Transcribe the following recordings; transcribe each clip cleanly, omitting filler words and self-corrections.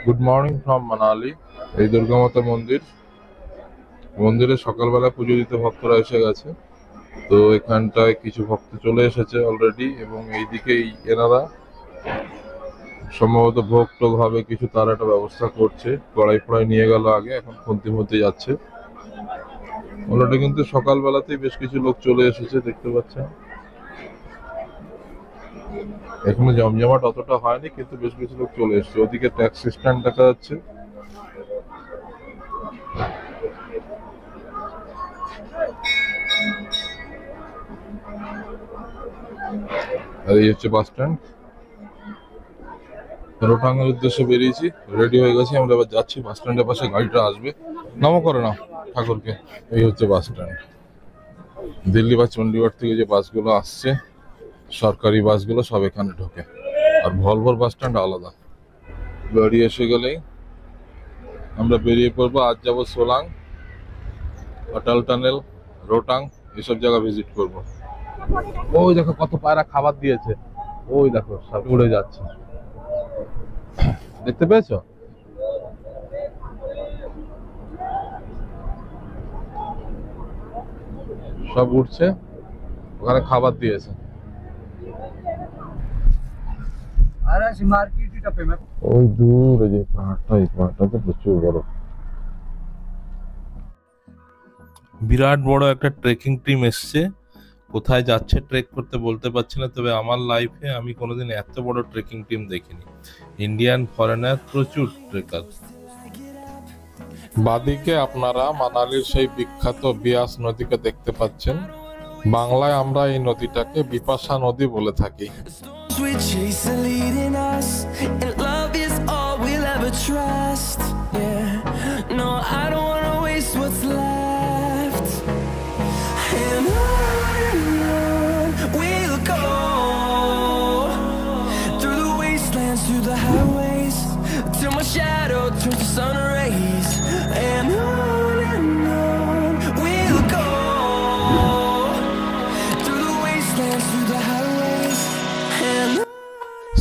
Good morning from Manali. এই দুর্গা মাতা মন্দিরে সকালবেলা পুজো দিতে ভক্তরা এসে গেছে। তো এখানটায় কিছু ভক্ত চলে এসেছে অলরেডি, এবং এইদিকেই এনারা সম্ভবত ভোগ টোগ হবে কিছু, তার একটা ব্যবস্থা করছে। কড়াই ফড়াই নিয়ে গেল আগে, এখন খুন্তি মধ্যে যাচ্ছে অলরেডি। কিন্তু সকালবেলাতেই বেশ কিছু লোক চলে এসেছে, দেখতে পাচ্ছেন। এখনো জমজমাট অতটা হয়নি, কিন্তু বেশ কিছু লোক চলে এসেছে। ওদিকে ট্যাক্সি স্ট্যান্ড দেখা যাচ্ছে। আর এই হচ্ছে বাস স্ট্যান্ড। রোটাঙ্গের উদ্দেশ্যে বেরিয়েছি, রেডি হয়ে গেছি, আমরা এবার যাচ্ছি। বাস স্ট্যান্ডের পাশে গাড়িটা আসবে, নামো করে না ঠাকুরকে। এই হচ্ছে বাস স্ট্যান্ড। দিল্লি বা চণ্ডীগড় থেকে যে বাসগুলো আসছে, সরকারি বাসগুলো সব এখানে ঢোকে। আর ভলভোর বাস স্ট্যান্ড আলাদা। গাড়ি এসে গেলেই আমরা বেরিয়ে পড়বো। আজ যাবো সোলাং, অটল টানেল, রোটাং, এসব জায়গা ভিজিট করব। ওই দেখো কত পায়রা খাবার দিয়েছে, ওই দেখো সব উড়ে যাচ্ছে, দেখতে পেয়েছো? সব উঠছে, ওখানে খাবার দিয়েছে। ওই দূরে যে পাহাড়টা, এই পাহাড়টাতে প্রচুর বরফ। বিরাট বড় একটা ট্রেকিং টিম এসছে। কোথায় যাচ্ছে ট্রেক করতে বলতে পারছি না, তবে আমার লাইফে আমি কোনোদিন এত বড় ট্রেকিং টিম দেখিনি। ইন্ডিয়ান ফরেনার প্রচুর ট্রেকার। বাদিকে আপনারা মানালির সেই বিখ্যাত বিয়াস নদীকে দেখতে পাচ্ছেন। বাংলায় আমরা এই নদীটাকে বিপাশা নদী বলে থাকি। Through the highways till my shadow turns to sun rays, and on we'll go through the wastelands, through the highways and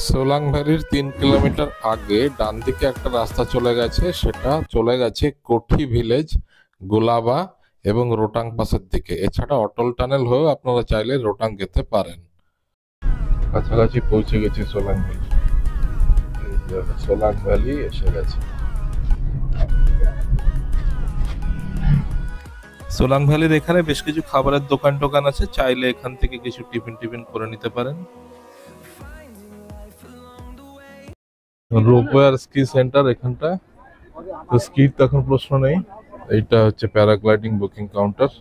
Solang ভ্যালির 3 কিলোমিটার আগে ডান দিকে একটা রাস্তা চলে গেছে, সেটা চলে গেছে কোঠি ভিলেজ, গোলাবা এবং রোটাং পাসের দিকে। এছাড়া অটল টানেল হয়েও আপনারা চাইলে রোটাং যেতে পারেন। কাছাকাছি পৌঁছে গেছি সোলাং ভ্যালি। সোলাং ভ্যালি এসে গেছে। সোলাং ভ্যালির এখানে বেশ কিছু খাবারের দোকান আছে, চাইলে এখান থেকে কিছু টিফিন করে নিতে পারেন। রোপওয়ে আর স্কি সেন্টার এখানটা, তো স্কির তো এখন প্রশ্ন নেই। এইটা হচ্ছে paragliding booking counter.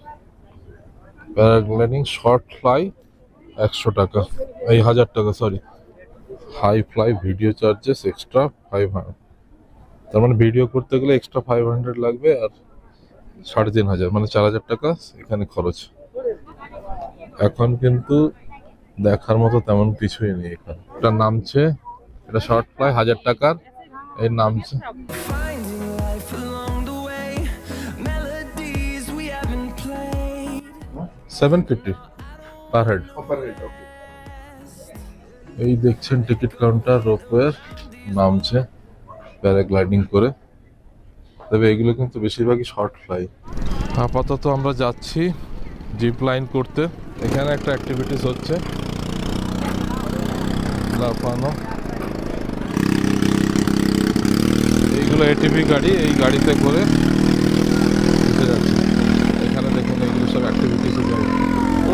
Paragliding short fly 100 টাকা, এই 1000 টাকা sorry. High fly video charges extra 500, তার মানে ভিডিও করতে গেলে এক্সট্রা 500 লাগবে, আর 3500 মানে 4000 টাকা এখানে খরচ। এখন কিন্তু দেখার মতো তেমন কিছুই নেই এখানে। এটা নামছে, এটা শর্ট ফ্লাই 1000 টাকার, এই নামছে 750 পার হেড। এই দেখছেন টিকিট কাউন্টার, রোপওয়ের নামছে প্যারাগ্লাইডিং করে। তবে এগুলো কিন্তু বেশিরভাগই শর্ট ফ্লাই। আপাতত আমরা যাচ্ছি জিপ লাইন করতে। এখানে একটা অ্যাক্টিভিটিস হচ্ছে, লাফানো। এইগুলো এটিভি গাড়ি, এই গাড়িতে করে উঠে যাচ্ছে। এখানে দেখুন এইগুলো সব অ্যাক্টিভিটিস।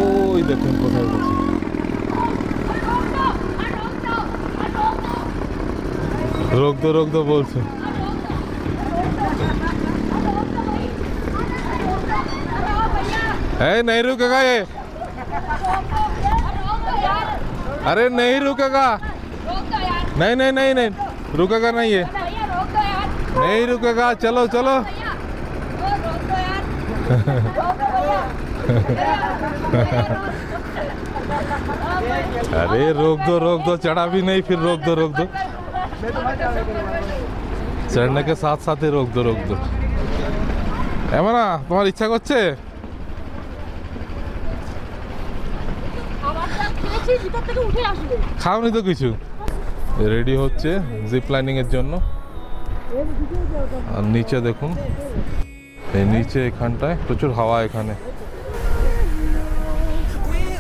ওই দেখুন কোথায় বসে রোগ দো বলছে। नहीं रुकेगा ये, अरे नहीं रुकेगा, नहीं रुकेगा नहीं, ये नहीं रुकेगा, चलो चलो। अरे रोक दो, चढ़ा भी नहीं, फिर रोक दो, चढ़ने के साथ साथ ही रोक दो। এমনা তোমার ইচ্ছা করছে? খাওনি তো কিছু। রেডি হচ্ছে জিপ লাইনিং এর জন্য। আর নিচে দেখুন, এই নিচে এখানটায় প্রচুর হাওয়া, এখানে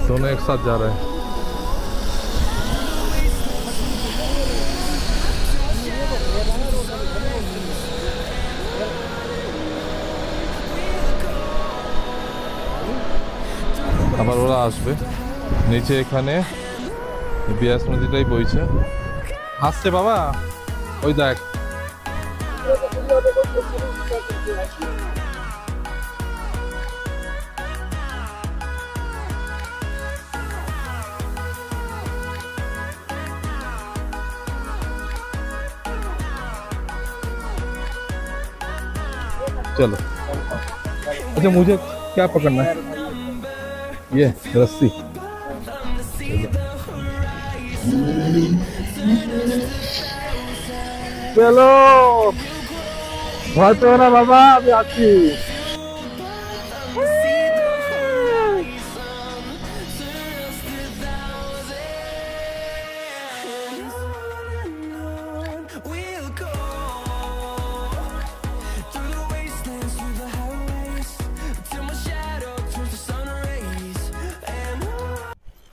दोनों एक साथ जा रहे हैं। আবার ওরা আসবে নিচে, এখানে বিয়াস নদীটাই বইছে, হাসছে বাবা, ওই দেখ। चलो, अच्छा मुझे क्या पकड़ना है? ये रस्सी। चलो भय ना बाबा, अभी आती।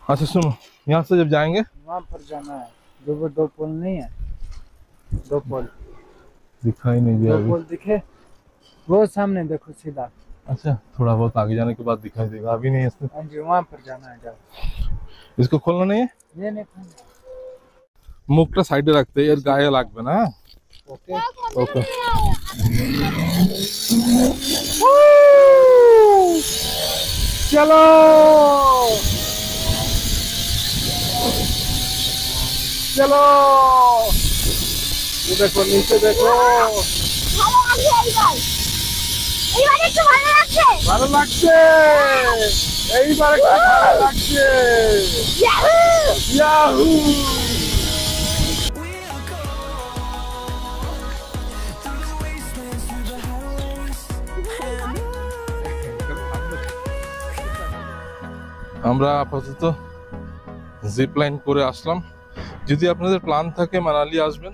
अच्छा सुनो, यहाँ से जब जाएंगे वहाँ पर जाना है, दो पुल नहीं है, दो पुल दिखाई नहीं दिया दो अभी। पुल दिखे वो सामने देखो सीधा। अच्छा, थोड़ा बहुत आगे जाने के बाद दिखाई देगा, अभी नहीं। इसमें हाँ जी, वहाँ पर जाना है, जाओ। इसको खोलना नहीं है, ये नहीं खोलना। মুখটা সাইডে রাখতে, এর গায়ে লাগবে না। ओके ওকে, चलो चलो, ये देखो नीचे देखो, ভালো লাগছে, এইবার একটু ভালো লাগছে। ইয়াহু! আমরা আপাতত জিপ লাইন করে আসলাম। যদি আপনাদের প্ল্যান থাকে মানালি আসবেন,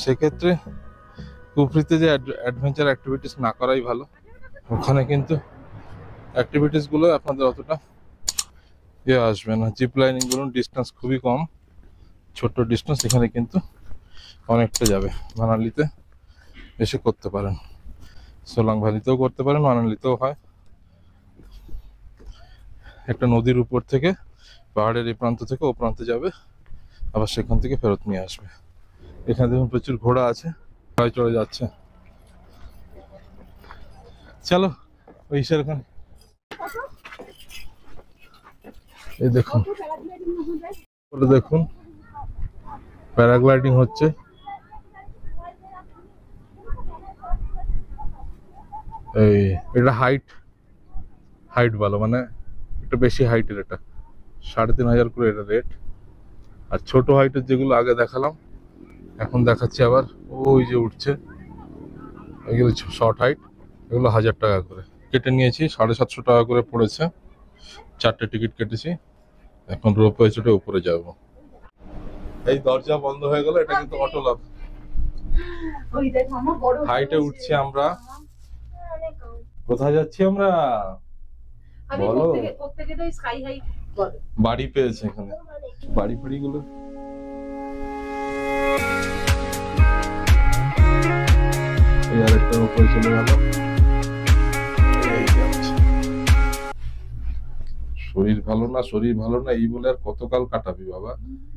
সেক্ষেত্রে কুফরিতে যে অ্যাডভেঞ্চার অ্যাক্টিভিটিস না করাই ভালো। ওখানে কিন্তু অ্যাক্টিভিটিসগুলো আপনাদের অতটা আসবে না। জিপ লাইনিং বলুন, ডিস্টেন্স খুবই কম, ছোট্ট ডিস্টেন্স, এখানে কিন্তু অনেকটা যাবে। মানালিতে এসে করতে পারেন, সোলাং ভ্যালিতেও করতে পারেন, মানালিতেও হয়। একটা নদীর উপর থেকে, পাহাড়ের এই প্রান্ত থেকে ও প্রান্তে যাবে, আবার সেখান থেকে ফেরত নিয়ে আসবে। এখানে দেখুন প্রচুর ঘোড়া আছে, গাড়ি চড়ে যাচ্ছে। চলো ওই ওখানে, এই দেখুন, দেখুন প্যারাগ্লাইডিং হচ্ছে। এই এটা হাইট ভালো, মানে একটু বেশি হাইটের, এটা 3500 করে এটা রেট। আর ছোট হাইটের যেগুলো আগে দেখালাম, এখন দেখাচ্ছি আবার, ওই যে উঠছে, এগুলো শর্ট হাইট, এগুলো 1000 টাকা করে কেটে নিয়েছি। 750 টাকা করে পড়েছে, 4টে টিকিট কেটেছি। এখন রোপওয়ে চড়ে উপরে যাব। এই দরজা বন্ধ হয়ে গেল, এটা কিন্তু অটো লাভ। হাইটে উঠছি আমরা, কোথায় যাচ্ছি আমরা বলো? বাড়ি পেয়েছে এখানে, বাড়ি ফাড়ি গুলো আরেকটার উপরে চলে গেল। শরীর ভালো না এই বলে আর কতকাল কাটাবি বাবা।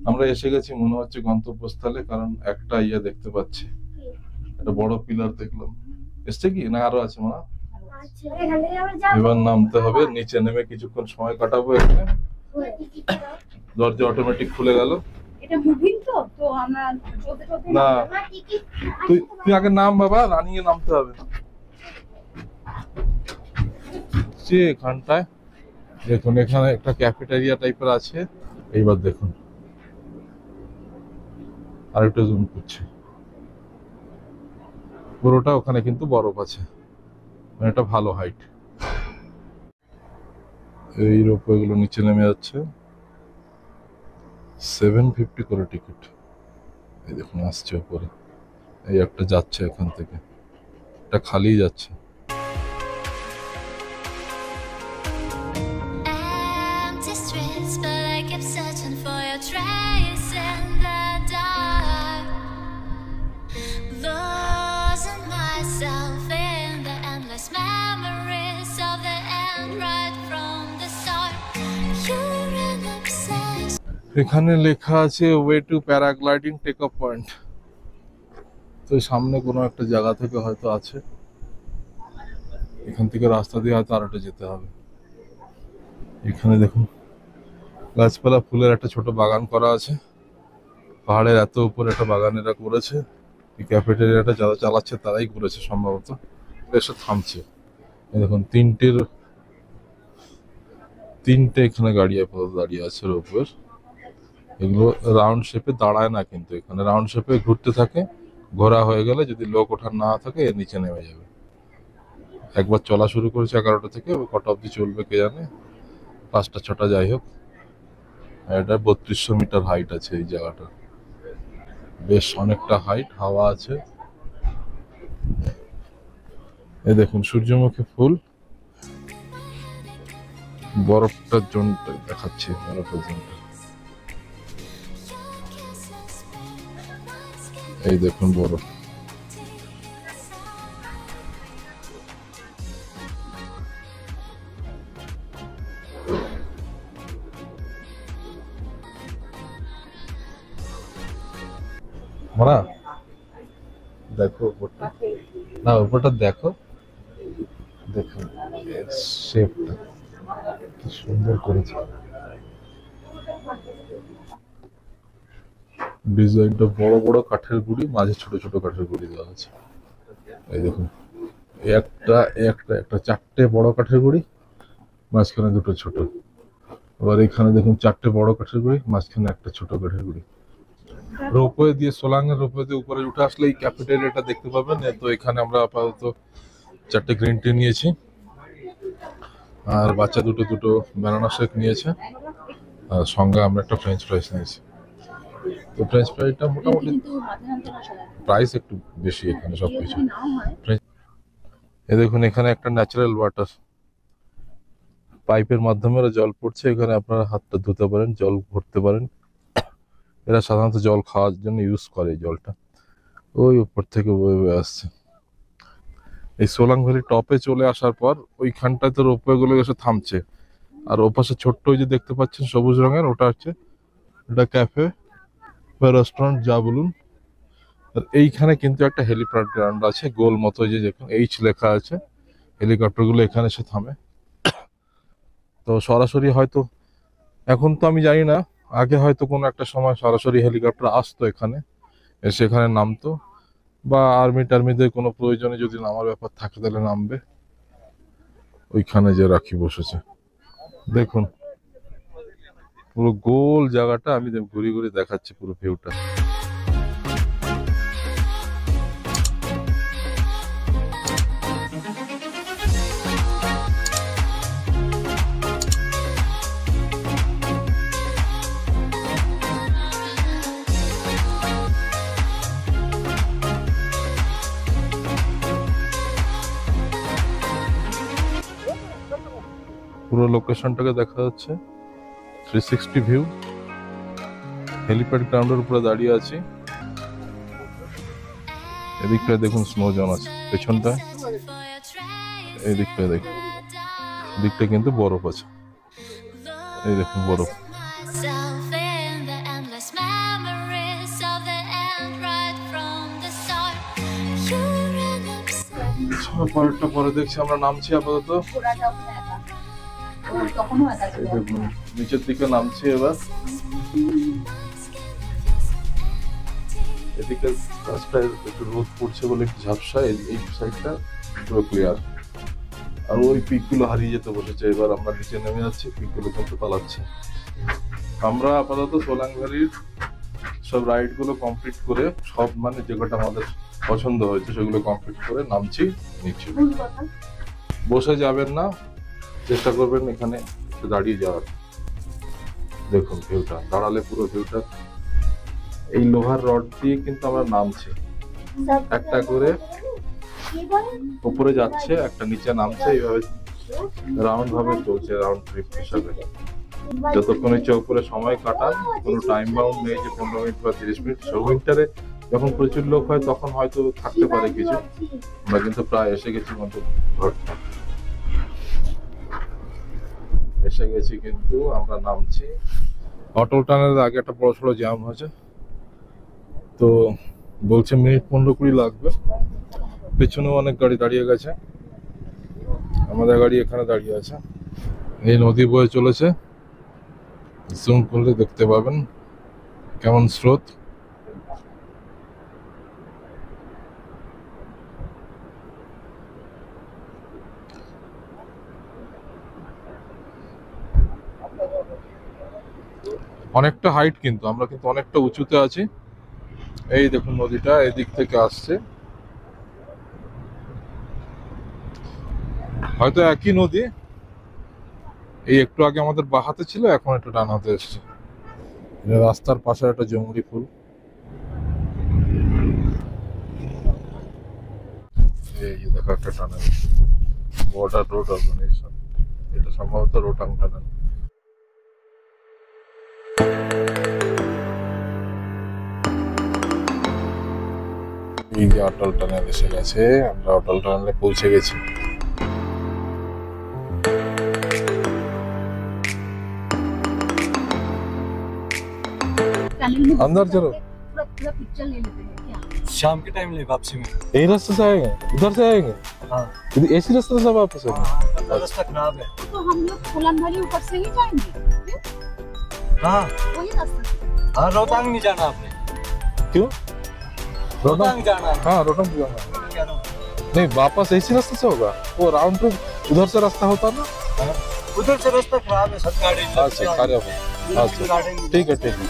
আমরা এসে গেছি মনে হচ্ছে গন্তব্যস্থলে, কারণ একটা দেখতে পাচ্ছি, একটা বড় পিলার দেখলাম। এসছে কি না আরো আছে মা? এবার নামতে হবে, নিচে নেমে কিছুক্ষণ সময় কাটাবো এখানে। দরজা অটোমেটিক খুলে গেল। এটা মুভিং তো আমরা চলতে চলতে না, তুই আগে নাম বাবা, রানিয়ে নামতে হবে। যে এখানটায় দেখুন, এখানে একটা ক্যাফেটেরিয়া টাইপের আছে। এইবার দেখুন, আর একটু জুম করছে, পুরোটা ওখানে কিন্তু বরফ আছে, মানে এটা ভালো হাইট। এই রোপওয়ে গুলো নিচে নেমে যাচ্ছে, 750 করে টিকিট। এই দেখুন আসছে উপরে, এই একটা যাচ্ছে এখান থেকে, এটা খালি যাচ্ছে। Empty streets, but I kept searching for your trace in the dark. Losing myself in the endless memories of the end right from the start. You're an obsession. এখানে লেখা আছে way to paragliding take off point. তো সামনে কোনো একটা জায়গা থেকে হয়তো আছে, এখান থেকে রাস্তা দিয়ে হয়তো আরেকটা যেতে হবে। এখানে দেখুন গাছপালা, ফুলের একটা ছোট বাগান করা আছে। পাহাড়ের এত উপরে একটা বাগান এরা করেছে। এই ক্যাফেটেরিয়াটা যারা চালাচ্ছে তারাই করেছে সম্ভবত। এসে থামছে, এই দেখুন তিনটে এখানে গাড়ি আপাতত দাঁড়িয়ে আছে রোপওয়ের। এগুলো রাউন্ড শেপে দাঁড়ায় না, কিন্তু এখানে রাউন্ড শেপে ঘুরতে থাকে। ঘোরা হয়ে গেলে যদি লোক ওঠার না থাকে এর নিচে নেমে যাবে। একবার চলা শুরু করেছে 11টা থেকে, কটা অবধি চলবে কে জানে, 5টা 6টা যাই হোক। এটা 3200 মিটার হাইট আছে এই জায়গাটা, বেশ অনেকটা হাইট, হাওয়া আছে। এই দেখুন সূর্যমুখী ফুল, বরফটার জোনটা দেখাচ্ছে, বরফের জোনটা। এই দেখুন বরফ। মারা দেখো উপরটা, না উপরটা দেখো, দেখো শেপটা কি সুন্দর করেছে, ডিজাইনটা। বড় বড় কাঠের গুড়ি, মাঝে ছোট ছোট কাঠের গুড়ি দেওয়া আছে। এই দেখুন একটা একটা একটা 4টে বড় কাঠের গুড়ি, মাঝখানে 2টো ছোট। আবার এখানে দেখুন 4টে বড় কাঠের গুড়ি, মাঝখানে একটা ছোট কাঠের গুড়ি। রোপওয়ে দিয়ে, সোলাঙ্গের রোপওয়ে দিয়ে উপরে উঠে আসলে এই ক্যাফেটেরিয়াটা দেখতে পাবেন। তো এখানে আমরা আপাতত 4টে গ্রিন টি নিয়েছি, আর বাচ্চা দুটো ব্যানানা শেক নিয়েছে, আর সঙ্গে আমরা একটা ফ্রেঞ্চ ফ্রাইস নিয়েছি। তো ফ্রেঞ্চ ফ্রাইটা মোটামুটি প্রাইস একটু বেশি এখানে সবকিছু। এই দেখুন এখানে একটা ন্যাচারাল ওয়াটার, পাইপের মাধ্যমে ওরা জল পড়ছে। এখানে আপনারা হাতটা ধুতে পারেন, জল ভরতে পারেন। এরা সাধারণত জল খাওয়ার জন্য ইউজ করে এই জলটা। ওই উপর থেকে বয়ে বয়ে আসছে। এই সোলাং ভ্যালি টপে চলে আসার পর ওইখানটায় তো রোপওয়ে গুলো এসে থামছে। আর ওপাশে ছোট্ট ওই যে দেখতে পাচ্ছেন সবুজ রঙের, ওটা হচ্ছে এটা ক্যাফে বা রেস্টুরেন্ট যা বলুন। আর এইখানে কিন্তু একটা হেলিপ্যাড গ্রাউন্ড আছে, গোল মতো, যে দেখুন এইচ লেখা আছে। হেলিকপ্টার গুলো এখানে এসে থামে। তো সরাসরি হয়তো, এখন তো আমি জানি না, আগে হয়তো কোনো একটা সময় সরাসরি হেলিকপ্টার আসতো এখানে, এসে এখানে নামতো, বা আর্মি টার্মিদের কোনো প্রয়োজনে যদি নামার ব্যাপার থাকে তাহলে নামবে। ওইখানে যে রাখি বসেছে দেখুন, পুরো গোল জায়গাটা আমি ঘুরে ঘুরে দেখাচ্ছি পুরো ভিউটা। পুরো লোকেশনটাকে দেখা যাচ্ছে 360 ভিউ। হেলিপ্যাড গ্রাউন্ডের উপরে দাঁড়িয়ে আছি। এদিকটায় দেখুন স্নো জোন আছে পেছনটায়, এই দিকটায় দেখুন, দিকটা কিন্তু বরফ আছে। এই দেখুন বরফ। Myself in the endless memories of the end right from the start. You're an obsession. পরেরটা পরে দেখছি আমরা নামছি আপাতত। ঘোরাটা ওখানে একা, ও তখনও একা ছিল। এই দেখুন নিচের দিকে নামছি এবার। এদিকে রাস্তায় একটু রোদ পড়ছে বলে একটু ঝাপসা, এই সাইডটা পুরো ক্লিয়ার। আর ওই পিকগুলো হারিয়ে যেতে বসেছে। এবার আমরা নিচে নেমে যাচ্ছি, পিকগুলো কিন্তু পালাচ্ছে। আমরা আপাতত সোলাং ভ্যালির সব রাইড গুলো কমপ্লিট করে, সব মানে যে কটা আমাদের পছন্দ হয়েছে সেগুলো কমপ্লিট করে নামছি নিচে। ভুল কথা। বসে যাবেন না, চেষ্টা করবেন এখানে একটু দাঁড়িয়ে যাওয়ার। দেখুন ভিউটা, দাঁড়ালে পুরো ভিউটা। এই লোহার রড দিয়ে কিন্তু আমরা নামছি, একটা করে উপরে যাচ্ছে, একটা নিচে নামছে, এইভাবে রাউন্ড ভাবে চলছে, রাউন্ড ট্রিপ হিসাবে। যতক্ষণ ইচ্ছে উপরে সময় কাটান, কোনো টাইম বাউন্ড নেই যে 15 মিনিট বা 30 মিনিট। উইন্টারে যখন প্রচুর লোক হয় তখন হয়তো থাকতে পারে কিছু। আমরা কিন্তু প্রায় এসে গেছি মতো ঘরটা, এসে গেছি কিন্তু আমরা নামছি। অটল টানেলের আগে একটা বড় সড়ো জ্যাম হয়েছে, তো বলছে মিনিট 15-20 লাগবে। পেছনেও অনেক গাড়ি দাঁড়িয়ে গেছে, আমাদের গাড়ি এখানে দাঁড়িয়ে আছে। এই নদী বয়ে চলেছে, জুম করলে দেখতে পাবেন কেমন স্রোত। অনেকটা হাইট, কিন্তু আমরা কিন্তু অনেকটা উঁচুতে আছি। এই দেখুন নদীটা এদিক থেকে আসছে, হয়তো একই নদী। এই একটু আগে আমাদের বাঁ হাতে ছিল, এখন একটু ডান হাতে এসছে। রাস্তার পাশে একটা জঙ্গলি ফুল। এই যে দেখো একটা টানেল, বর্ডার রোড অর্গানাইজেশন, এটা সম্ভবত রোটাং টানেল। এই যে অটল টানেল এসে গেছে, আমরা অটল টানেলে পৌঁছে গেছি। अंदर चलो, पूरा पिक्चर ले लेते हैं क्या? शाम के टाइम ले वापसी में। यही रास्ते से आएंगे, उधर से आएंगे, हाँ ऐसी रास्ते से वापस आएंगे। रास्ता खराब है। तो हम लोग फुलनभरी ऊपर से ही जाएंगे, हाँ वही रास्ता से। हाँ रोहतांग नहीं जाना आपने, क्यों? रोहतांग जाना है। हाँ रोहतांग भी जाना है। कह रहा हूँ। नहीं, वापस इसी रास्ते से होगा, वो राउंड ट्रिप उधर से रास्ता होता ना। उधर से रास्ता खराब है, सब गाड़ी अच्छा कार्य हो, अच्छा ठीक है ठीक है।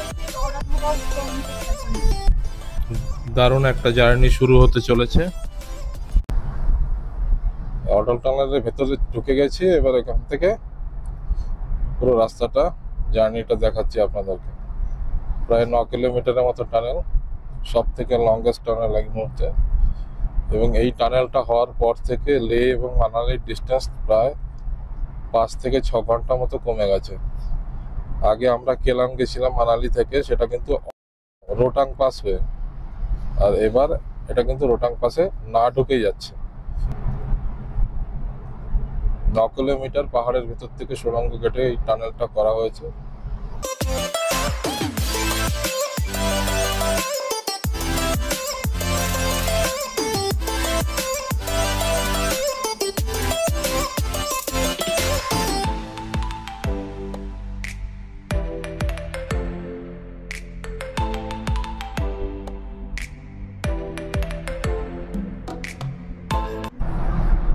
দারুণ একটা জার্নি শুরু হতে চলেছে। অটল টানেলের ভেতরে ঢুকে গেছি, এবার এখান থেকে পুরো রাস্তাটা, জার্নিটা দেখাচ্ছি আপনাদেরকে। প্রায় 9 কিলোমিটারের মতো টানেল, সব থেকে লংগেস্ট টানেল এই মুহূর্তে। এবং এই টানেলটা হওয়ার পর থেকে লে এবং মানালির ডিস্টেন্স প্রায় 5 থেকে 6 ঘন্টা মতো কমে গেছে। আগে আমরা কেলাং গেছিলাম মানালি থেকে, সেটা কিন্তু রোটাং পাস হয়ে, আর এবার এটা কিন্তু রোটাং পাসে না ঢুকেই যাচ্ছে। 9 কিলোমিটার পাহাড়ের ভেতর থেকে সুড়ঙ্গ কেটে এই টানেলটা করা হয়েছে।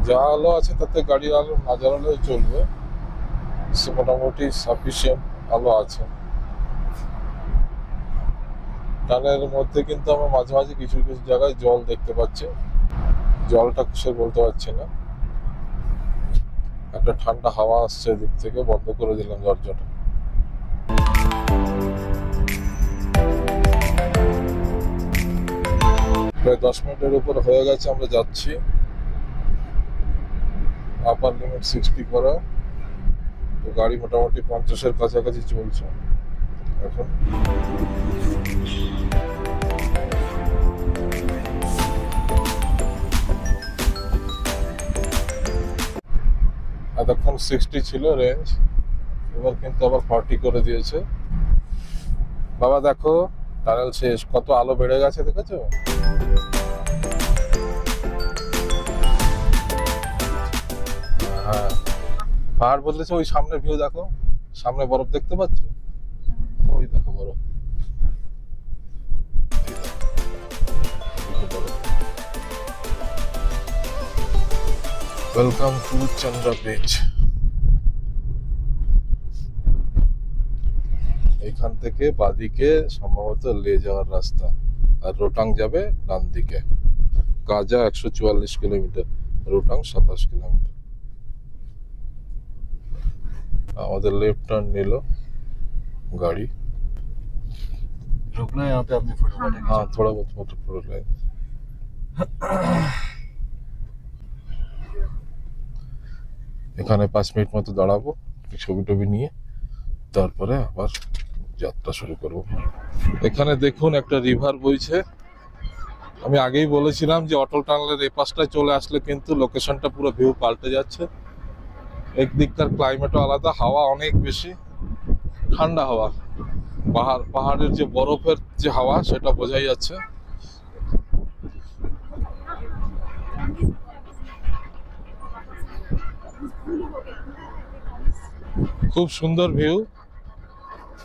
যা আলো আছে তাতে গাড়ির আলো না জ্বালালেও চলবে, মোটামুটি সাফিসিয়েন্ট আলো আছে। টানেলের মধ্যে কিন্তু আমরা মাঝে মাঝে কিছু কিছু জায়গায় জল দেখতে পাচ্ছি, জলটা কিসের বলতে পারছি না। একটা ঠান্ডা হাওয়া আসছে এদিক থেকে, বন্ধ করে দিলাম দরজাটা। প্রায় 10 মিনিটের উপর হয়ে গেছে আমরা যাচ্ছি। আপার লিমিট 60 করা, তো গাড়ি মোটামুটি 50-এর কাছাকাছি চলছে এখন। এতক্ষণ 60 ছিল রেঞ্জ, এবার কিন্তু আবার 40 করে দিয়েছে। বাবা দেখো টানেল শেষ, কত আলো বেড়ে গেছে দেখেছো? হ্যাঁ পাহাড় বদলেছে, ওই সামনে ভিউ দেখো, সামনে বরফ দেখতে পাচ্ছ, ওই দেখো বরফ। Welcome to Chandra beach. এখান থেকে বাদিকে সম্ভবত লে যাওয়ার রাস্তা, আর রোটাং যাবে ডান দিকে। কাজা 144 কিলোমিটার, রোটাং 27 কিলোমিটার। আমাদের लेफ्ट टर्न নিল गाड़ी। रुकना है यहाँ पे, अपने फोटो हाँ थोड़ा बहुत फोटो ले। এখানে 5 মিনিট মতো দাঁড়াবো, ছবি টবি নিয়ে তারপরে আবার যাত্রা শুরু করব। এখানে দেখুন একটা রিভার বইছে। আমি আগেই বলেছিলাম যে অটল টানেলের এই পাশটায় চলে আসলে কিন্তু লোকেশনটা পুরো ভিউ পাল্টে যাচ্ছে। একদিককার ক্লাইমেটও আলাদা, হাওয়া অনেক বেশি ঠান্ডা হাওয়া, পাহাড়ের যে বরফের যে হাওয়া সেটা বোঝাই যাচ্ছে। খুব সুন্দর ভিউ।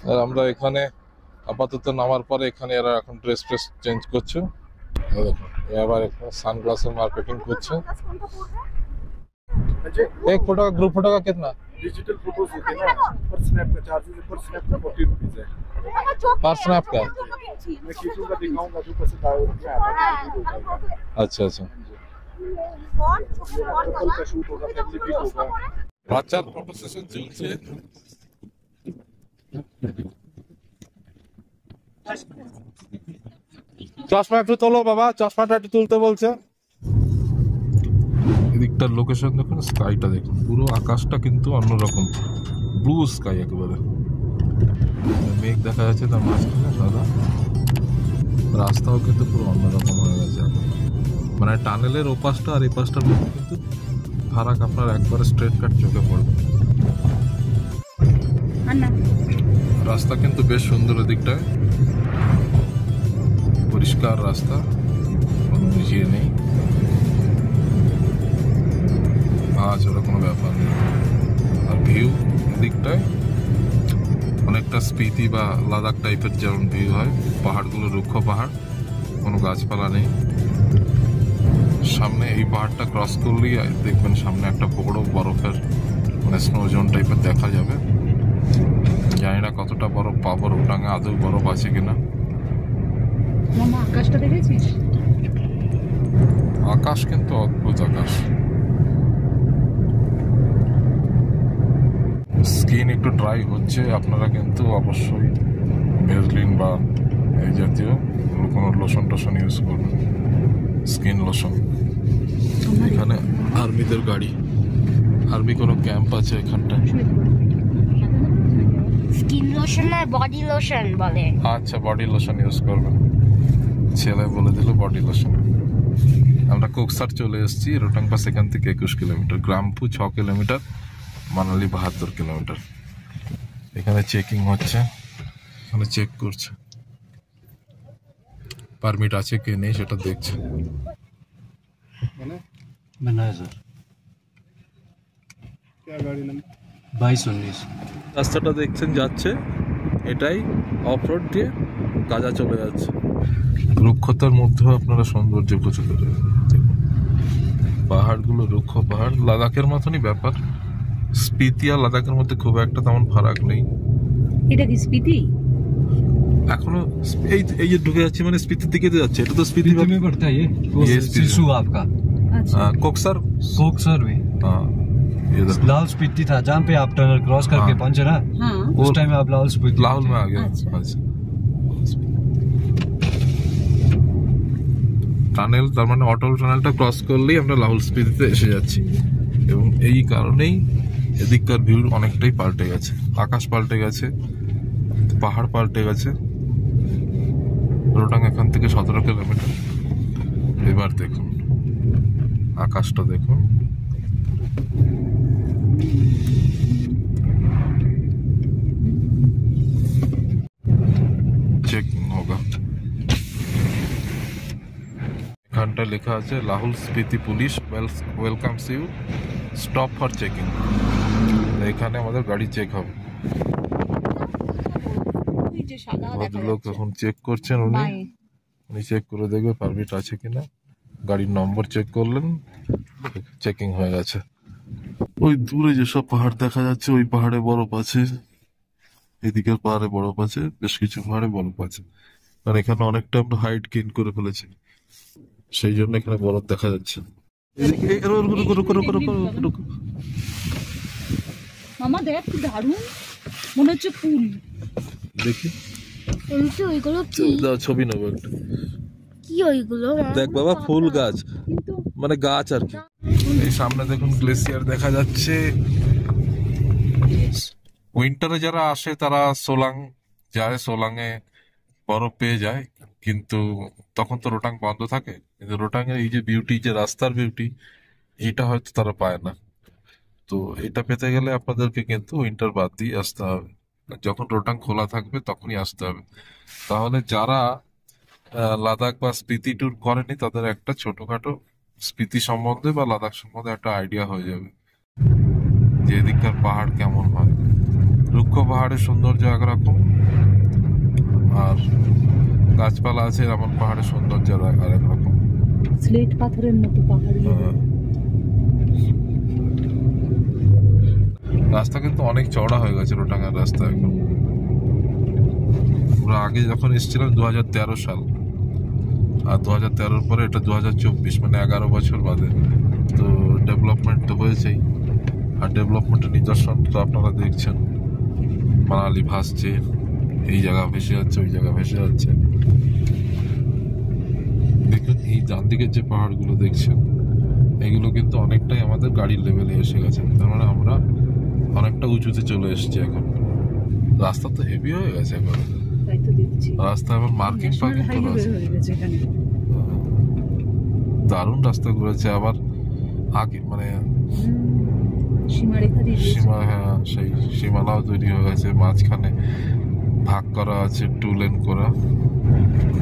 আর আমরা এখানে আপাতত নামার পরে এখানে এরা এখন ড্রেস চেঞ্জ করছে। এই দেখুন, আবার এখানে সানগ্লাসের মার্কেটিং করছে। एक फोटो का ग्रुप फोटो का कितना? डिजिटल फोटोज होते हैं ना, पर स्नैप का चार्जेस है, पर स्नैप का 40 रुपीज है। पर स्नैप का? मैं खींचूंगा, दिखाऊंगा, जो पसंद आए उसमें आता अच्छा अच्छा। कपल का शूट होगा, फैमिली पिक होगा। বাচ্চার ফটো সেশন চলছে। চশমা একটু তোলো বাবা, চশমাটা একটু তুলতে বলছে। এদিকটার লোকেশন দেখুন, স্কাইটা দেখুন, পুরো আকাশটা কিন্তু অন্যরকম, ব্লু স্কাই একেবারে। মেঘ দেখা যাচ্ছে তার মাঝখানে সাদা। রাস্তাও কিন্তু পুরো অন্যরকম হয়ে গেছে এখন, মানে টানেলের ও পাশটা আর এই পাশটার মধ্যে কিন্তু ফারাক আপনার একবারে স্ট্রেট কাট চোখে পড়বে। রাস্তা কিন্তু বেশ সুন্দর, দিকটায় পরিষ্কার রাস্তা, কোনো বুঝিয়ে নেই, মাছ ওরা কোনো ব্যাপার নেই। আর ভিউ দিকটায় অনেকটা স্পিতি বা লাদাখ টাইপের যেমন ভিউ হয়, পাহাড়গুলো রুক্ষ পাহাড়, কোনো গাছপালা নেই। সামনে এই পাহাড়টা ক্রস করলেই দেখবেন সামনে একটা বড় বরফের মানে স্নো জোন টাইপের দেখা যাবে। জানি না কতটা বরফ পা বরফ ডাঙা আদৌ বরফ আছে কিনা। মামা আকাশটা দেখেছিস? আকাশ কিন্তু অদ্ভুত আকাশ। স্কিন একটু ড্রাই হচ্ছে, আপনারা কিন্তু অবশ্যই ভেজলিন বা এই জাতীয় কোনো লোশন টোশন ইউজ করবেন, স্কিন লোশন। এখানে আর্মিদের গাড়ি, আর্মি কোনো ক্যাম্প আছে এখানটায়। স্কিন লোশন না, বডি লোশন বলে। আচ্ছা, বডি লোশন ইউজ করবেন, ছেলে বলে দিল বডি লোশন। আমরা কোকসার চলে এসেছি, রোটাং পাস এখান থেকে 21 কিলোমিটার, গ্রামপু 6 কিলোমিটার, মানালি 72 কিলোমিটার। এখানে চেকিং হচ্ছে, এখানে চেক করছে পারমিট আছে কি নেই সেটা দেখছে। मैनेजर क्या गाड़ी नंबर? 2219। রাস্তাটা দেখছেন যাচ্ছে, এটাই অফ রোড দিয়ে কাজা চলে যাচ্ছে। রুক্ষতার মধ্যেও আপনারা সৌন্দর্য উপভোগ করে দেখুন। পাহাড়গুলো রুক্ষ পাহাড়, লাদাখের মতনই ব্যাপার। স্পিতি আর লাদাখের মধ্যে খুব একটা তেমন ফারাক নেই। এটা কি স্পিতি? এখনো এই যে ঢুকে যাচ্ছে মানে স্পিতির দিকে যাচ্ছে, এটা তো স্পিতি में पड़ता है ये ये सिसु आपका আচ্ছা কোকসার। कोकसर भी हाँ, ये देखो, लाहौल स्पीति था जहाँ पे आप टनल क्रॉस करके हाँ। पहुंचे ना, হ্যাঁ उस टाइम में आप लाहौल स्पीति लाहौल में आ गया। अच्छा। अच्छा, টানেল, তার মানে অটল টানেলটা ক্রস করলেই আমরা লাহুল স্পিতিতে এসে যাচ্ছি। এবং এই কারণেই এদিককার ভিউ অনেকটাই পাল্টে গেছে, আকাশ পাল্টে গেছে, পাহাড় পাল্টে গেছে। রোটাং এখান থেকে 17 কিলোমিটার। এবার দেখুন আকাশটা দেখুন, চেকিং হোগা। এখানটা লেখা আছে Lahaul Spiti police welcomes you, stop for checking. এখানে আমাদের গাড়ি চেক হবে। ওই যে সাদা দেখা ভদ্রলোক যাচ্ছে। এখন চেক করছেন, উনি চেক করে দেখবে পারমিট আছে কিনা। গাড়ির নম্বর চেক করলেন, চেকিং হয়ে গেছে। ওই দূরে যেসব পাহাড় দেখা যাচ্ছে ওই পাহাড়ে বরফ আছে, এদিকের পাহাড়ে বরফ আছে, বেশ কিছু পাহাড়ে বরফ আছে। আর এখানে অনেকটা আমরা হাইট গেইন করে ফেলেছি, সেই জন্য এখানে বরফ দেখা যাচ্ছে। মামা দেখ কি দারুণ, মনে হচ্ছে ফুল। দেখি, কিন্তু ওইগুলো কি দাও ছবি নেবো একটা। কি কি ওইগুলো দেখ বাবা ফুল গাছ, কিন্তু মানে গাছ আর কি। এই সামনে দেখুন গ্লেসিয়ার দেখা যাচ্ছে। উইন্টারে যারা আসে তারা সোলাং যায়, সোলাংয়ে বরফ পেয়ে যায়, কিন্তু তখন তো রোটাং বন্ধ থাকে। কিন্তু রোটাং এর এই যে বিউটি, যে রাস্তার বিউটি, এটা হয়তো তারা পায় না। তো এটা পেতে গেলে আপনাদেরকে কিন্তু উইন্টার বাদ দিয়ে আসতে হবে, যখন রোটাং খোলা থাকবে তখনই আসতে হবে। তাহলে যারা লাদাখ বা স্পিতি ট্যুর করেনি তাদের একটা ছোটখাটো স্পিতি সম্বন্ধে বা লাদাখ সম্বন্ধে একটা আইডিয়া হয়ে যাবে যে এদিককার পাহাড় কেমন হয়। রুক্ষ পাহাড়ের সৌন্দর্য একরকম, আর গাছপালা আছে এমন পাহাড়ের সৌন্দর্য আর একরকম। স্লেট পাথরের মতো পাহাড়। রাস্তা কিন্তু অনেক চওড়া হয়ে গেছে রোটাঙ্গার রাস্তা এখন। আমরা আগে যখন এসেছিলাম 2013 সাল, আর 2013 পরে এটা 2024, মানে 11 বছর বাদে। তো ডেভেলপমেন্ট তো হয়েছেই, আর ডেভেলপমেন্টের নিদর্শন তো আপনারা দেখছেন। মানালি ভাসছে, এই জায়গা ভেসে যাচ্ছে, ওই জায়গা ভেসে যাচ্ছে। দেখুন এই ডান দিকের যে পাহাড়গুলো দেখছেন, এগুলো কিন্তু অনেকটাই আমাদের গাড়ির লেভেলে এসে গেছে। তার মানে আমরা অনেকটা উঁচুতে চলে এসেছি এখন। রাস্তা তো হেভি হয়ে গেছে এখন, তাই তো দেখছি রাস্তা এখন মার্কিং ন্যাশনাল হাইওয়ে হয়ে গেছে এখানে। দারুণ রাস্তা করেছে। আবার আগে মানে সীমারেখা দিয়ে দিয়েছে। সীমা, হ্যাঁ সেই সীমানাও তৈরি হয়ে গেছে, মাঝখানে ভাগ করা আছে 2 লেন করা।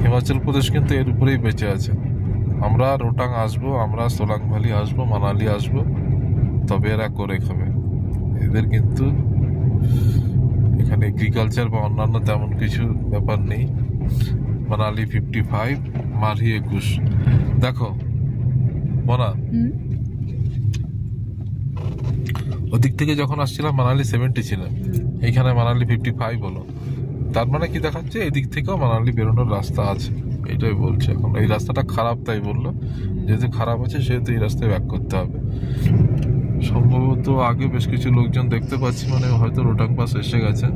হিমাচল প্রদেশ কিন্তু এর উপরেই বেঁচে আছে। আমরা রোটাং আসবো, আমরা সোলাং ভ্যালি আসবো, মানালি আসবো, তবে এরা করে খাবে। এদের কিন্তু এখানে এগ্রিকালচার বা অন্যান্য তেমন কিছু ব্যাপার নেই। মানালি 55, মারহি 21। দেখো মনা, ওদিক থেকে যখন আসছিলাম মানালি 70 ছিল, এইখানে মানালি 55 হলো। তার মানে কি দেখাচ্ছে, এদিক থেকেও মানালি বেরোনোর রাস্তা আছে, এটাই বলছে। এখন এই রাস্তাটা খারাপ তাই বললো, যেহেতু খারাপ আছে সেহেতু এই রাস্তায় ব্যাক করতে হবে। সম্ভবত আগে বেশ কিছু লোকজন দেখতে পাচ্ছি, মানে হয়তো রোটাং পাস এসে গেছে।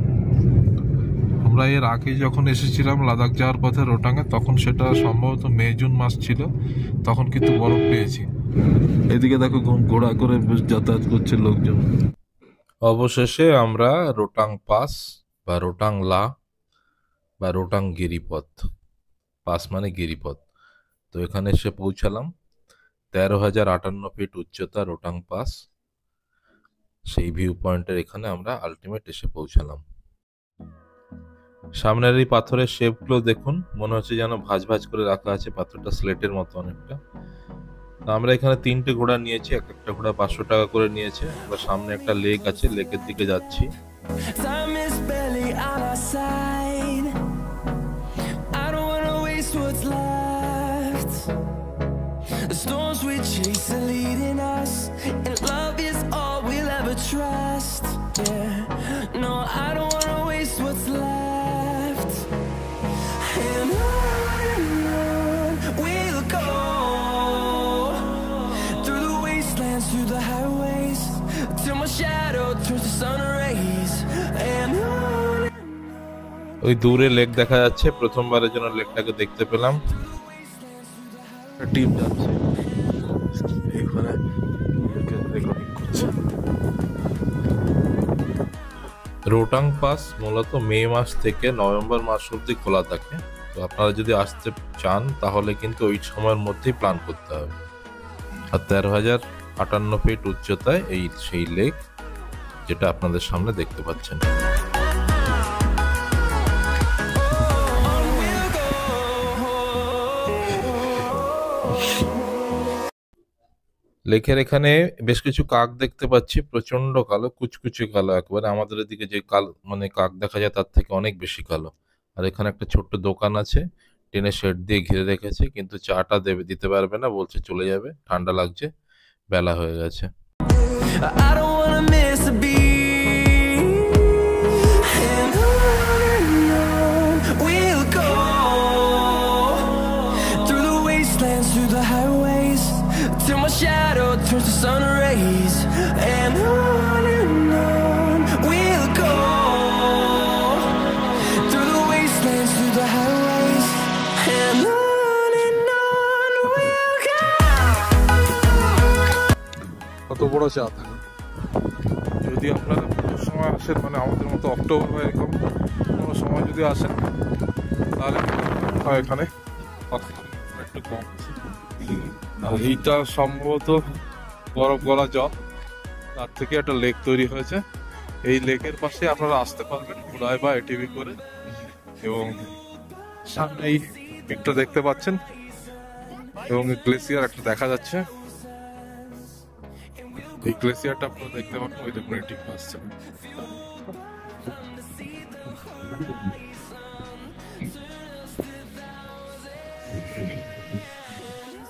আমরা এর আগে যখন এসেছিলাম লাদাখ যাওয়ার পথে রোটাংয়ে, তখন সেটা সম্ভবত মে জুন মাস ছিল, তখন কিন্তু বরফ পেয়েছি। এদিকে দেখো ঘোড়া করে যাতায়াত করছে লোকজন। অবশেষে আমরা রোটাং পাস বা রোটাং লা বা রোটাং গিরিপথ, পাস মানে গিরিপথ, তো এখানে এসে পৌঁছালাম। 13,058 ফিট উচ্চতা রোটাং পাস, সেই ভিউ পয়েন্টের এখানে আমরা আলটিমেট এসে পৌঁছালাম। সামনের এই পাথরের শেপগুলো দেখুন, মনে হচ্ছে যেন ভাঁজ ভাঁজ করে রাখা আছে, পাথরটা স্লেটের মতো অনেকটা। আমরা এখানে 3টে ঘোড়া নিয়েছি, এক একটা ঘোড়া 500 টাকা করে নিয়েছে। আমরা সামনে একটা লেক আছে, লেকের দিকে যাচ্ছি। Time is barely on our side. I don't wanna waste what's left. The storms we chase are leading us, and love is all we'll ever trust. Yeah, no, I don't wanna waste what's left. And on we'll go, through the wastelands, through the highways, till my shadow turns to sun rays. And on. ওই দূরে lake দেখা যাচ্ছে, প্রথমবারের জন্য লেকটাকে দেখতে পেলাম। Team যাচ্ছে এখানে, রেকর্ডিং করছে। রোটাং পাস মূলত মে মাস থেকে নভেম্বর মাস অবধি খোলা থাকে। তো আপনারা যদি আসতে চান তাহলে কিন্তু ওই সময়ের মধ্যেই প্ল্যান করতে হবে। আর 13,058 ফিট উচ্চতায় এই সেই লেক, যেটা আপনাদের সামনে দেখতে পাচ্ছেন। লেকের এখানে বেশ কিছু কাক দেখতে পাচ্ছি, প্রচন্ড কালো, কুচকুচে কালো একেবারে। আমাদের এদিকে যে মানে কাক দেখা যায় তার থেকে অনেক বেশি কালো। আর এখানে একটা ছোট্ট দোকান আছে, টিনের শেড দিয়ে ঘিরে রেখেছে, কিন্তু চাটা দিতে পারবে না, বলছে চলে যাবে, ঠান্ডা লাগছে, বেলা হয়ে গেছে। I don't wanna miss a beat. And on we'll go, through the wastelands, through the highways, till my shadow turns to sun rays. And on we'll go, through the wastelands, through the highways. And on কত বড় চা থাকে। যদি আপনারা পুজোর সময় আসেন, মানে আমাদের মতো অক্টোবর বা এরকম কোনো সময় যদি আসেন, তাহলে হয় এখানে একটু কম। আর এইটা সম্ভবত বরফ গলা জল, তার থেকে একটা লেক তৈরি হয়েছে। এই লেকের পাশে আপনারা আসতে পারবেন ঘোড়ায় বা এটিভি করে। এবং সামনে এই পিকটা দেখতে পাচ্ছেন এবং গ্লেসিয়ার একটা দেখা যাচ্ছে। এই গ্লেসিয়ারটা আপনারা দেখতে পাচ্ছেন, ওই দেখুন এটিভি আসছে।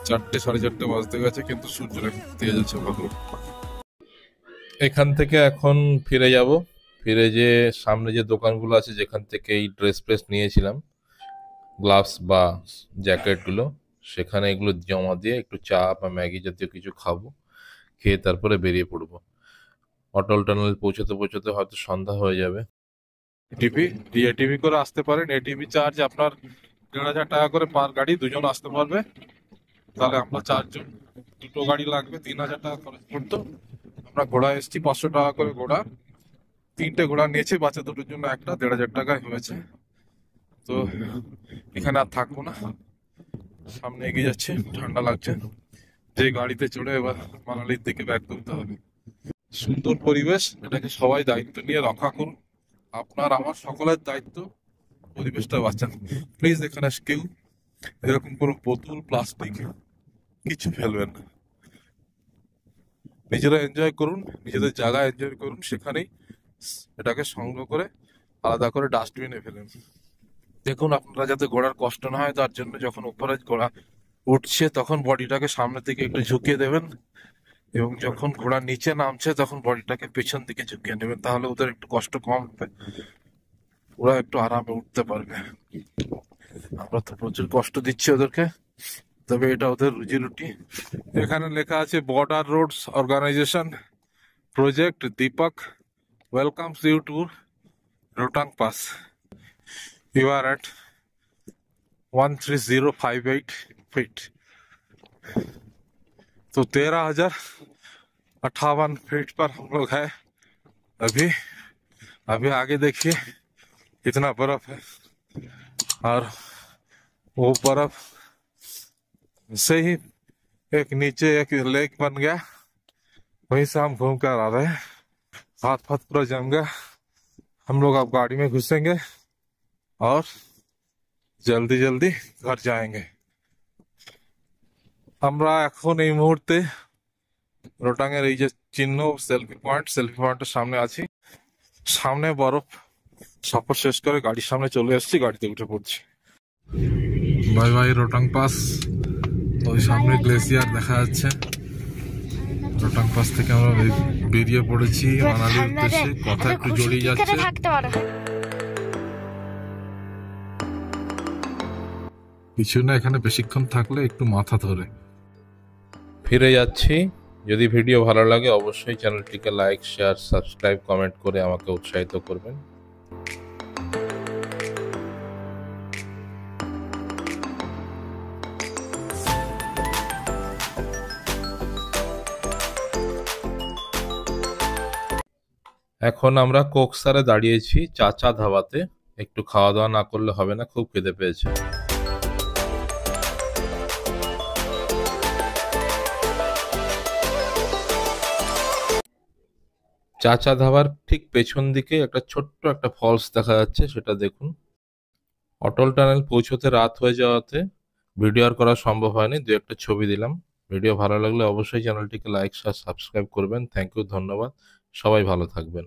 চারটে 4:30 বাজতে গেছে, কিন্তু সূর্যের দিয়ে যাচ্ছে ভালো। এখান থেকে এখন ফিরে যাব। ফিরে যে সামনে যে দোকানগুলো আছে যেখান থেকে এই ড্রেস ফ্রেস নিয়েছিলাম, গ্লাভস বা জ্যাকেটগুলো, সেখানে এগুলো জমা দিয়ে একটু চা বা ম্যাগি জাতীয় কিছু খাবো, খেয়ে তারপরে বেরিয়ে পড়বো। অটল টানেল পৌঁছতে পৌঁছতে হয়তো সন্ধ্যা হয়ে যাবে। এটিভি করে আসতে পারেন। এটিভি চার্জ আপনার 1,500 টাকা করে পার গাড়ি, দুজন আসতে পারবে। তাহলে আমরা 4 জন, দুটো গাড়ি লাগবে, 3,000 টাকা খরচ পড়তো। আমরা ঘোড়া এসছি 500 টাকা করে ঘোড়া, 3টে ঘোড়া নিয়েছি, বাচ্চা দুটোর জন্য একটা, 1,500 টাকায় হয়েছে। তো এখানে আর থাকবো না, সামনে এগিয়ে যাচ্ছে, ঠান্ডা লাগছে। যে গাড়িতে চড়ে এবার মানালির দিকে ব্যাক করতে হবে। সুন্দর পরিবেশ, এটাকে সবাই দায়িত্ব নিয়ে রক্ষা করুন। আপনার আমার সকলের দায়িত্ব পরিবেশটা বাঁচান। প্লিজ এখানে কেউ এরকম কোনো বোতল প্লাস্টিক কিছু ফেলবেন না। নিজেরা এনজয় করুন, নিজেদের জায়গা এনজয় করুন, সেখানেই এটাকে সংগ্রহ করে আলাদা করে ডাস্টবিনে ফেলেন। দেখুন আপনারা যাতে ঘোড়ার কষ্ট না হয়, তার জন্য যখন উপরে ঘোড়া উঠছে তখন বডিটাকে সামনের দিকে একটু ঝুঁকিয়ে দেবেন, এবং যখন ঘোড়া নিচে নামছে তখন বডিটাকে পেছন দিকে ঝুঁকিয়ে নেবেন। তাহলে ওদের একটু কষ্ট কম হবে, ওরা একটু আরামে উঠতে পারবে। আমরা তো প্রচুর কষ্ট দিচ্ছি ওদেরকে, তবে এটা ওদের রুজি রুটি। এখানে লেখা আছে border roads organisation project Deepak welcomes you to Rohtang pass. You are at 13058 feet। तो 13,058 फीट पर हम लोग हैं अभी। अभी आगे देखिए कितना बर्फ है, और वो बर्फ से ही एक नीचे एक लेक बन गया, वहीं से हम घूम कर आ रहे हैं। हाथ हाथ पूरा जम गया। हम लोग अब गाड़ी में घुसेंगे और জলদি জলদি ঘর যাएंगे। আমরা এখন এই মুহূর্তে রোটাং এর এই যে চিহ্ন সেলফি পয়েন্টের সামনে আছি। সামনে বরফ, সফর শেষ করে গাড়ির সামনে চলে এসেছি, গাড়িতে উঠে পড়ছি। Bye bye Rohtang pass. ওই সামনে গ্লেসিয়ার দেখা যাচ্ছে। রোটাং পাস থেকে আমরা বেরিয়ে পড়েছি মানালির উদ্দেশ্যে। কথা একটু জড়িয়ে যাচ্ছে। কিছু না, এখানে বেশিক্ষণ থাকলে একটু মাথা ধরে। ফিরে যাচ্ছি। যদি ভিডিও ভালো লাগে অবশ্যই চ্যানেলটিকে লাইক, শেয়ার, সাবস্ক্রাইব, কমেন্ট করে আমাকে উৎসাহিত করবেন। এখন আমরা কোকসারে দাঁড়িয়েছি চাচা ধাবাতে। একটু খাওয়া দাওয়া না করলে হবে না, খুব খিদে পেয়েছে। চাচা ধাবার ঠিক পেছন দিকে একটা ছোট্ট একটা ফলস দেখা যাচ্ছে, সেটা দেখুন। অটল টানেল পৌঁছতে রাত হয়ে যাওয়াতে ভিডিও আর করা সম্ভব হয়নি, দু একটা ছবি দিলাম। ভিডিও ভালো লাগলে অবশ্যই চ্যানেলটিকে লাইক, শেয়ার, সাবস্ক্রাইব করবেন। থ্যাংক ইউ, ধন্যবাদ। সবাই ভালো থাকবেন।